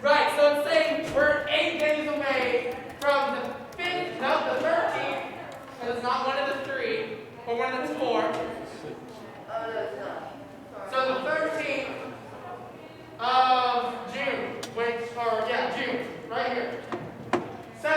Right, so it's saying we're 8 days away from the 5th, no, the 13th, because it's not one of the 3, or one of the 4. So the 13th of June, June, right here. So,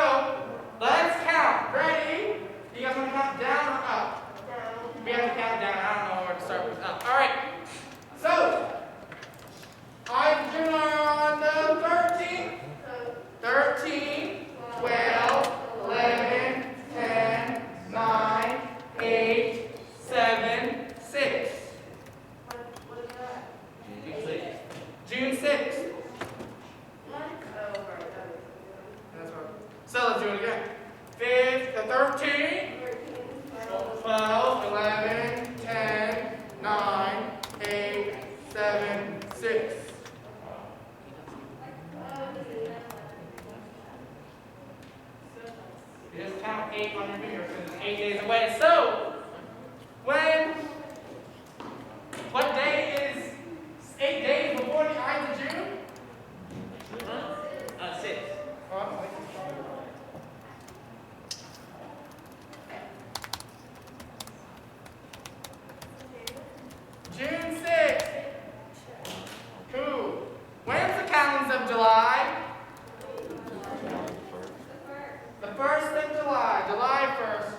So let's do it again. 13, 12, 11, 10, 9, 8, 7, 6. You just count 8 on your fingers because it's 8 days away. So, what day is 8 days before the Ides of June? 6. June 6th. Cool. When's the calends of July? The 1st of July. July 1st.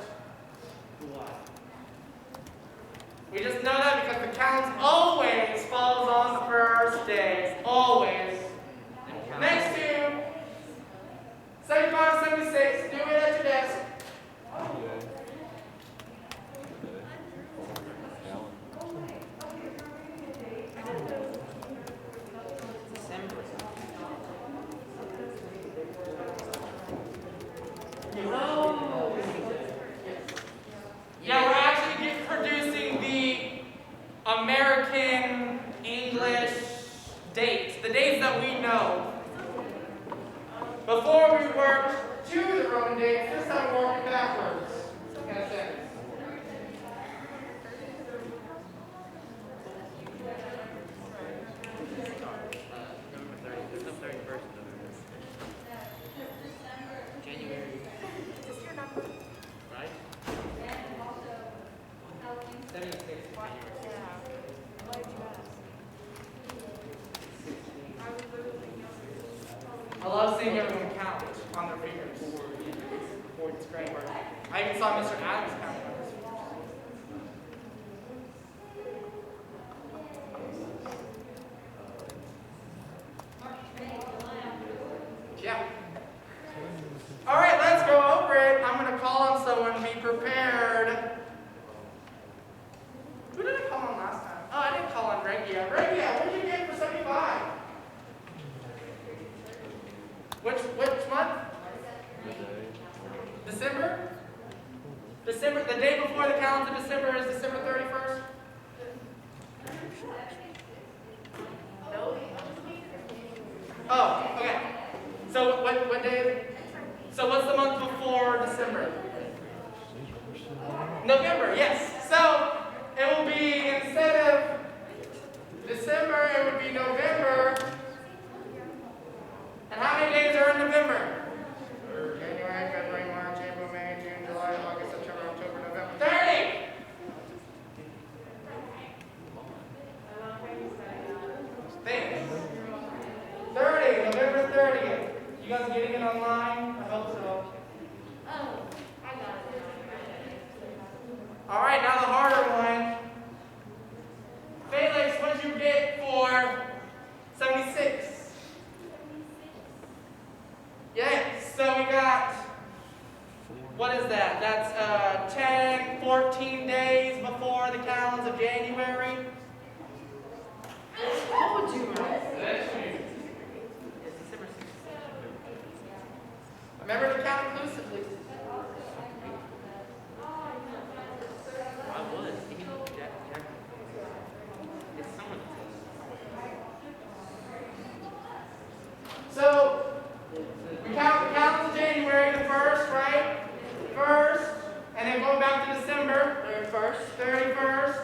We just know that because the calendar always falls on the first day. Always. Next to 75, 76. Do it at your desk. Yeah, we're actually producing the American English dates, the dates that we know. Before we worked to the Roman dates, this time we're working backwards, in a sense. November 30. There's no 31st of November. January. Right? 76. I love seeing everyone count on their fingers. It's great. I even saw Mr. Adams count on his fingers. Yeah. All right, let's go over it. I'm going to call on someone. Be prepared. Who did I call on last time? Oh, I didn't call on Regia. Regia, what did you get for 75? Which month? December? December, the day before the calendar of December is December 31st? Oh, okay. So what day is it? So what's the month before December? November, yes. So it will be, instead of December, it would be November. And how many days are in November? January, February, March, April, May, June, July, August, September, October, November. 30! Thanks. 30, November 30th. You guys getting it online? I hope so. All right, now the harder one. Felix, what did you get for 76? Yes, so we got, what is that? That's 10, 14 days before the calends of January. What would you write? It's December 6th. Remember to count inclusively. I was. Jack. It's somewhere. So, we count the calendar of January the 1st, right? 1st, and then go back to December. 31st,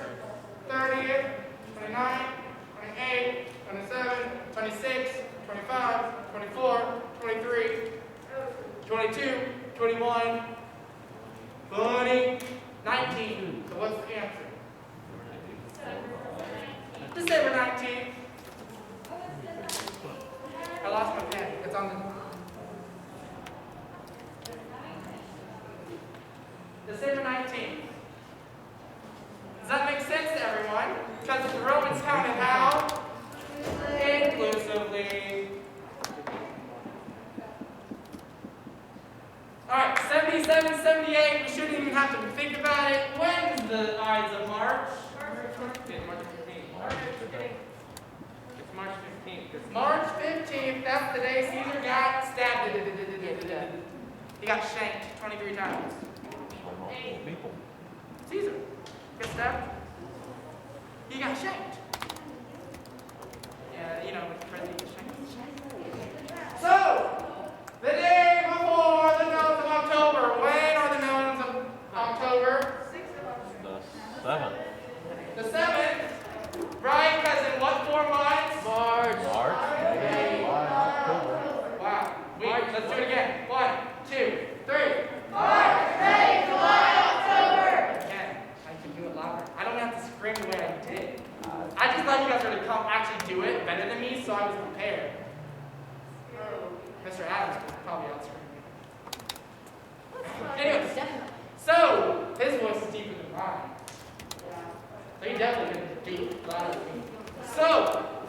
30th, 29th, 28th, 27th, 26th, 25, 24, 23, 22, 21, 20, 19. So what's the answer? December 19th. I lost my pen. It's on the December 19th. Does that make sense to everyone? Because the Romans counted how? Inclusively. Alright, 77, 78, we shouldn't even have to think about it. When's the Ides of March? March 15th. It's March 15th. March 15th, that's the day Caesar got stabbed. got shanked 23 times? By multiple people. Caesar. Get stabbed? He got shanked. Yeah, you know, president gets shanked. So, the day before the nones of October. When are the nones of October? The 7th. The 7th. Right? Because in what 4 months? March. March, April, July, October. Wow. Wait, let's do it again. 1, 2, 3. March, May, July, October. Again, I can do it louder. I don't have to scream the way I did. I just thought you guys were going to come actually do it better than me, so I was prepared. Mr. Adams could probably outscream me. Anyways, so his voice is deeper than mine. So he definitely didn't do it louder than me. So,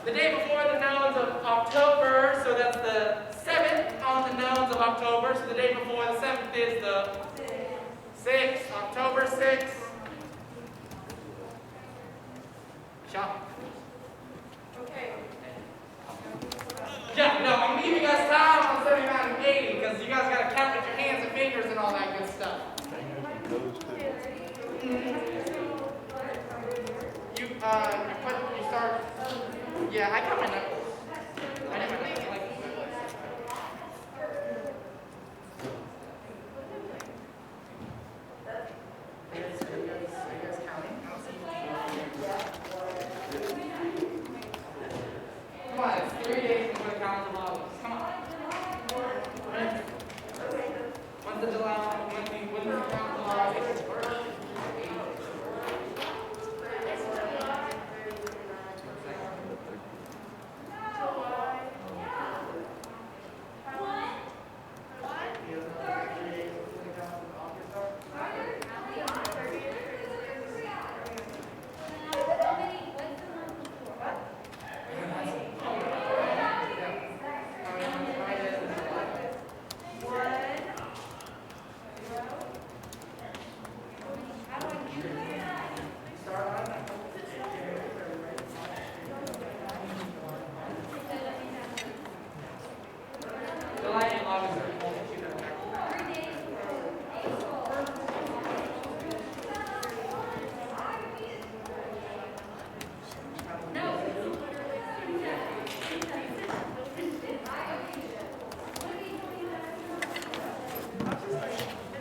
the day before the nones of October, so that's the 7th on the nones of October. So the day before the 7th is the 6th, October 6th. Shop. Okay. Yeah, no, I'm gonna give you guys time on 79 and 80 because you guys gotta count with your hands and fingers and all that good stuff. Fingers and toes too. You start. Yeah, I count my knuckles. I did my knuckles. Are you guys counting? I don't see you. Come on, it's 3 days before the calendar of August. Come on. When's the July? When's the calendar of August? July and August are the only two that are active.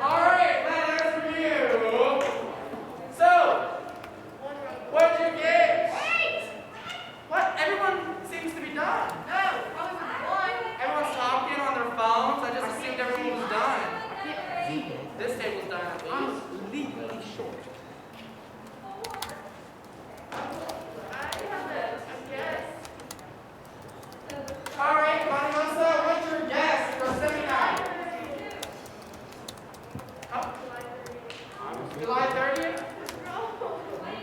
All right, let us review. So, what'd you get? What? Everyone seems to be done. Everyone's talking on their phones. I just assumed everyone was done. This table's done at least. All right, Bonnie, what's your guess for seminar? Oh, July 30th?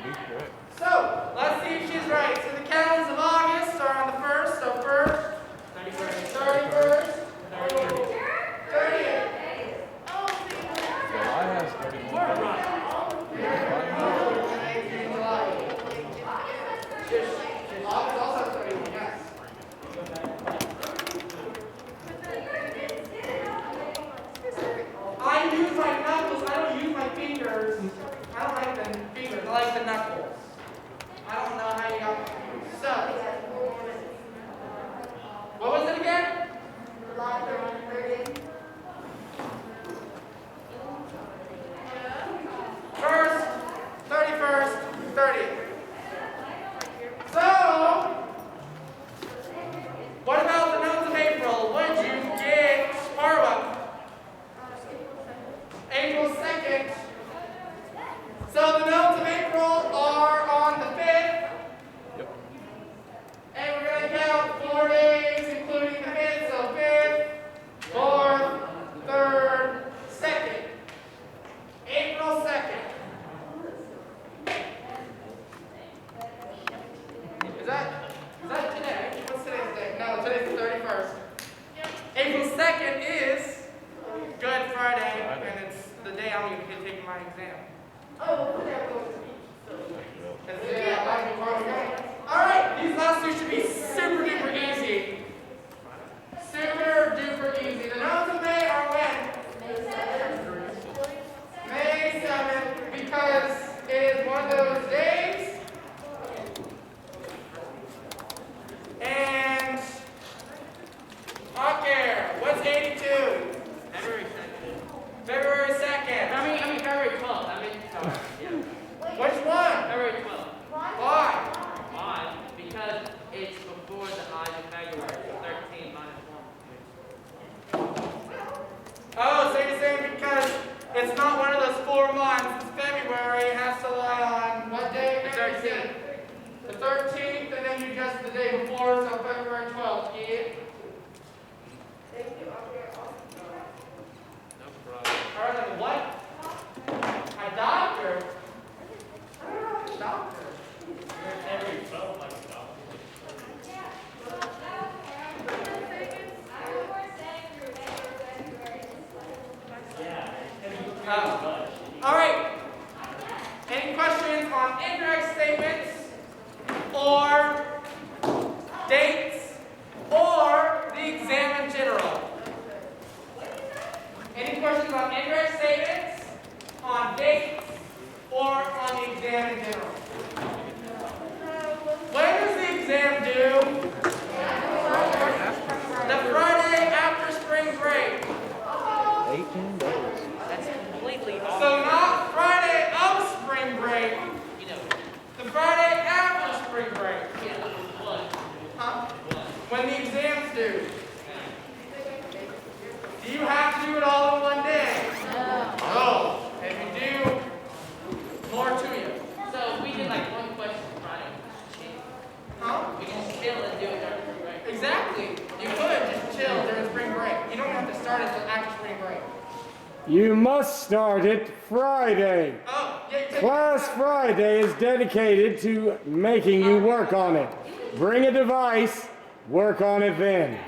Be correct. So, let's see if she's right. So the calendars of August are on the 1st, so 1st, 31st, 30th. July has 31 days. August also has 31, yes. I use my knuckles, I don't use my fingers. I don't like the fingers, I like the knuckles. I don't know how you got confused. So, what was it again? First, 31st, 30th. So, what about the notes of April? Would you get Parwa? April 2nd. So the notes of April are on the 5th. Yep. And we're going to count 4 days, including the 5th. So 5th, 4th, 3rd, 2nd. April 2nd. Is that today? What's today's date? No, today's the 31st. April 2nd is Good Friday, and it's the day I'm going to be taking my exam. Alright, these last two should be super duper easy. Super duper easy. The notes of May are when? 4 months, it's February, it has to lie on what day? The 13th. The 13th, and then you just the day before, so February 12th. Yeah? Thank you. I'll be awesome. No problem. All right, then what? A doctor? I don't know if a doctor. All right. Any questions on indirect statements or dates or the exam in general? Any questions on indirect statements, on dates, or on the exam in general? When does the exam due? The Friday after spring break. 18 days. That's completely off. So not Friday of spring break, You know, the Friday after spring break. yeah, one. Huh? When the exam's due. Do you have to do it all in one day? No. If you do, more to you. So we did like one question Friday. Huh? We can chill and do it during spring break. Exactly. You could just chill during spring break. You don't have to start until after spring break. You must start it Friday. Oh, yeah. You take Class Friday is dedicated to making you work on it. Bring a device, work on it then.